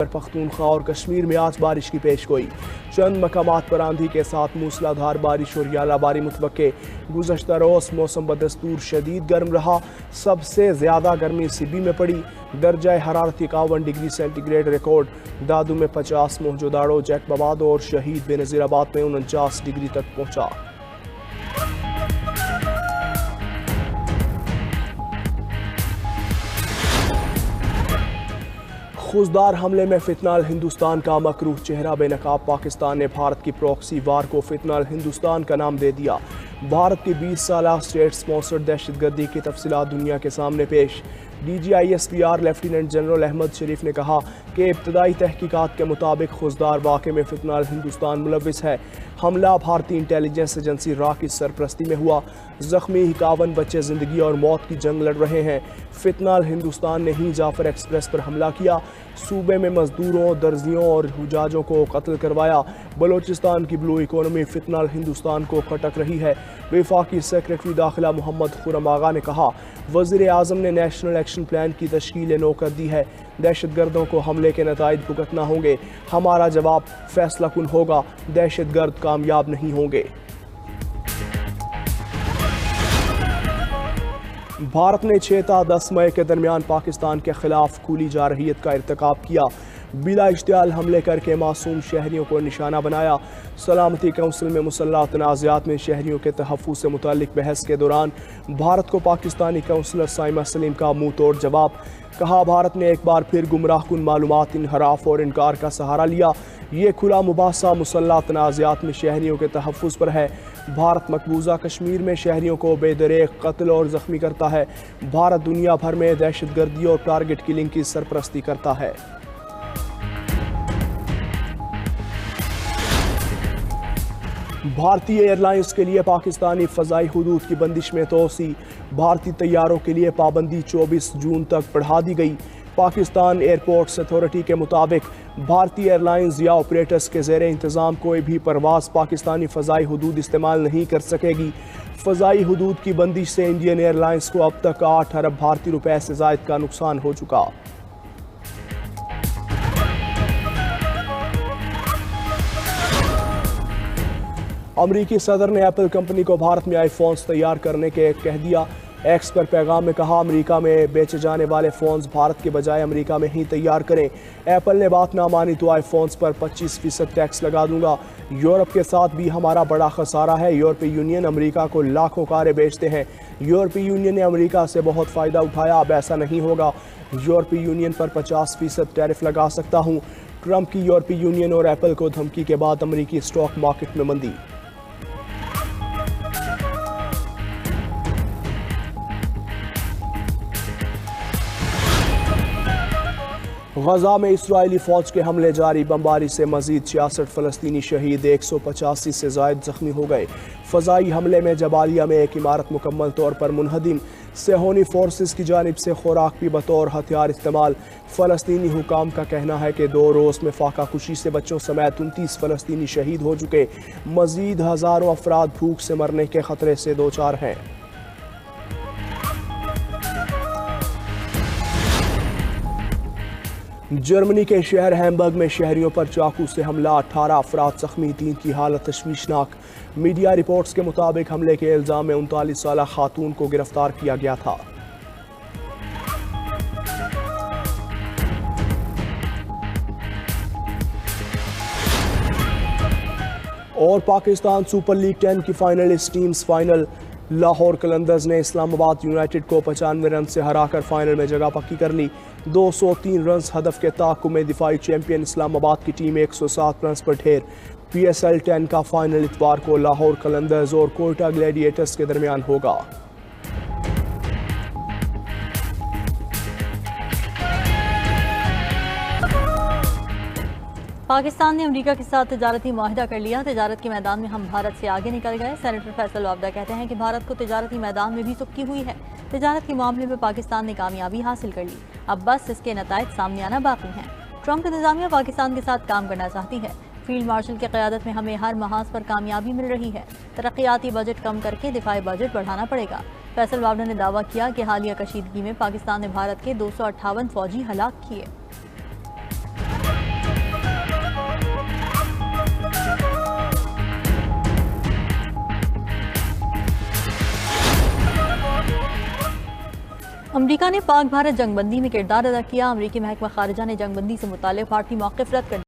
पख्तूनख्वा और कश्मीर में आज बारिश की पेशगोई। चंद मकामात पर आंधी के साथ मूसलाधार बारिश और यालाबारी मुतवक्के। गुज़श्ता रोज़ मौसम बदस्तूर शदीद गर्म रहा। सबसे ज़्यादा गर्मी सिबी में पड़ी। दर्जा हरारत 51 डिग्री सेंटीग्रेड रिकॉर्ड। दादू में 50, मोहजोदाड़ो, जैकबाबाद और शहीद बेनज़ीराबाद में 49 डिग्री तक पहुँचा। खुजदार हमले में फितनाल हिंदुस्तान का मकरूह चेहरा बेनकाब। पाकिस्तान ने भारत की प्रॉक्सी वार को फितनाल हिंदुस्तान का नाम दे दिया। भारत की 20 साला स्टेट स्पॉन्सर्ड दहशतगर्दी की तफसीलात दुनिया के सामने पेश। DGISPR लेफ्टिनेंट जनरल अहमद शरीफ ने कहा कि इब्तदाई तहकीकात के मुताबिक खुजदार वाक़े में फितनाल हिंदुस्तान मुलविस है। हमला भारतीय इंटेलिजेंस एजेंसी RA की सरपरस्ती में हुआ। जख्मी 51 बच्चे ज़िंदगी और मौत की जंग लड़ रहे हैं। फितनाल हिंदुस्तान ने ही जाफर एक्सप्रेस पर हमला किया। सूबे में मजदूरों, दर्जियों और हुजाजों को कत्ल करवाया। बलोचिस्तान की ब्लू इकोनॉमी फितनाल हिंदुस्तान को खटक रही है। वफाकी सेक्रेटरी दाखिला मोहम्मद खुर्रम आगा ने कहा, वज़ीर आज़म ने नेशनल एक्शन प्लान की तश्कील नो कर दी है। दहशतगर्दों को हमले के नताइज भुगतना होंगे। हमारा जवाब फैसला कुन होगा। दहशतगर्द कामयाब नहीं होंगे। भारत ने 6 ta 10 मई के दरमियान पाकिस्तान के खिलाफ खुली जारहियत का इर्तिकाब किया। बिला इश्तियाल हमले करके मासूम शहरियों को निशाना बनाया। सलामती कौंसिल में मुसल्लह तनाज़ात में शहरियों के तहफ़्फ़ुज़ से मुताल्लिक़ बहस के दौरान भारत को पाकिस्तानी काउंसलर साइमा सलीम का मुँह तोड़ जवाब। कहा, भारत ने एक बार फिर गुमराहकुन मालूमात, इनहराफ और इनकार का सहारा लिया। ये खुला मुबासा मुसल्लह तनाज़ात में शहरियों के तहफ़्फ़ुज़ पर है। भारत मकबूजा कश्मीर में शहरियों को बेदरेक कत्ल और ज़ख्मी करता है। भारत दुनिया भर में दहशतगर्दी और टारगेट किलिंग की सरपरस्ती करता है। भारतीय एयरलाइंस के लिए पाकिस्तानी फ़ज़ाई हुदूद की बंदिश में तोसी। भारतीय तैयारों के लिए पाबंदी 24 जून तक बढ़ा दी गई। पाकिस्तान एयरपोर्ट्स अथॉरिटी के मुताबिक भारतीय एयरलाइंस या ऑपरेटर्स के ज़ेरे इंतज़ाम कोई भी परवाज़ पाकिस्तानी फ़ज़ाई हुदूद इस्तेमाल नहीं कर सकेगी। फ़ज़ाई हुदूद की बंदिश से इंडियन एयरलाइंस को अब तक 8 अरब भारतीय रुपए से ज़ायद का नुकसान हो चुका। अमरीकी सदर ने एप्पल कंपनी को भारत में आईफोन्स तैयार करने के कह दिया। एक्स पर पैगाम में कहा, अमेरिका में बेचे जाने वाले फ़ोन्स भारत के बजाय अमेरिका में ही तैयार करें। एप्पल ने बात ना मानी तो आईफोन्स पर 25% टैक्स लगा दूंगा। यूरोप के साथ भी हमारा बड़ा खसारा है। यूरोपीय यूनियन अमेरिका को लाखों कारें बेचते हैं। यूरोपीय यूनियन ने अमेरिका से बहुत फ़ायदा उठाया। अब ऐसा नहीं होगा। यूरोपीय यूनियन पर 50% टैरिफ लगा सकता हूँ। ट्रंप की यूरोपीय यूनियन और एप्पल को धमकी के बाद अमेरिकी स्टॉक मार्केट में मंदी। गजा में इस्राएली फ़ौज के हमले जारी। बमबारी से मजीद 66 फ़लस्तीनी शहीद, 185 से ज़ायद ज़ख्मी हो गए। फ़ज़ाई हमले में जबालिया में एक इमारत मुकम्मल तौर पर मुनहदिम। सेहोनी फोर्सेस की जानिब से खुराक भी बतौर हथियार इस्तेमाल। फ़लस्तीनी हुकाम का कहना है कि 2 रोज़ में फाका कुशी से बच्चों समेत 29 फ़लस्तीनी शहीद हो चुके। मजीद हज़ारों अफराद भूख से मरने के ख़तरे से दो चार हैं। जर्मनी के शहर हैम्बर्ग में शहरियों पर चाकू से हमला, 18 अफराद ज़ख्मी, 3 की हालत तशवीशनाक। मीडिया रिपोर्ट्स के मुताबिक हमले के इल्ज़ाम में 39 साला खातून को गिरफ्तार किया गया था। और पाकिस्तान सुपर लीग 10 की finalist teams final. Lahore Qalandars ने इस्लामाबाद यूनाइटेड को 95 रन से हराकर फाइनल में जगह पक्की कर ली। 203 रन हदफ के ताक़ुब में दिफाई चैंपियन इस्लामाबाद की टीम 107 रन पर ढेर। PSL 10 का फाइनल इतवार को लाहौर कलंदर्स और कोयटा ग्लैडिएटर्स के दरमियान होगा। पाकिस्तान ने अमेरिका के साथ तिजारती मुआहिदा कर लिया। तिजारत के मैदान में हम भारत से आगे निकल गए। सेनेटर फैसल वाबदा कहते हैं कि भारत को तिजारती मैदान में भी सुक्की हुई है। तिजारत के मामले में पाकिस्तान ने कामयाबी हासिल कर ली। अब बस इसके नताइज सामने आना बाकी हैं। ट्रंप इंतजामिया पाकिस्तान के साथ काम करना चाहती है। फील्ड मार्शल की क़यादत में हमें हर महाज पर कामयाबी मिल रही है। तरक्याती बजट कम करके दिफाई बजट बढ़ाना पड़ेगा। फैसल वाबदा ने दावा किया कि हालिया कशीदगी में पाकिस्तान ने भारत के 258 फौजी हलाक किए। अमरीका ने पाक भारत जंगबंदी में किरदार अदा किया। अमरीकी महकमा खारिजा ने जंगबंदी से मुताल्लिक भारतीय मौक़िफ़ रद्द कर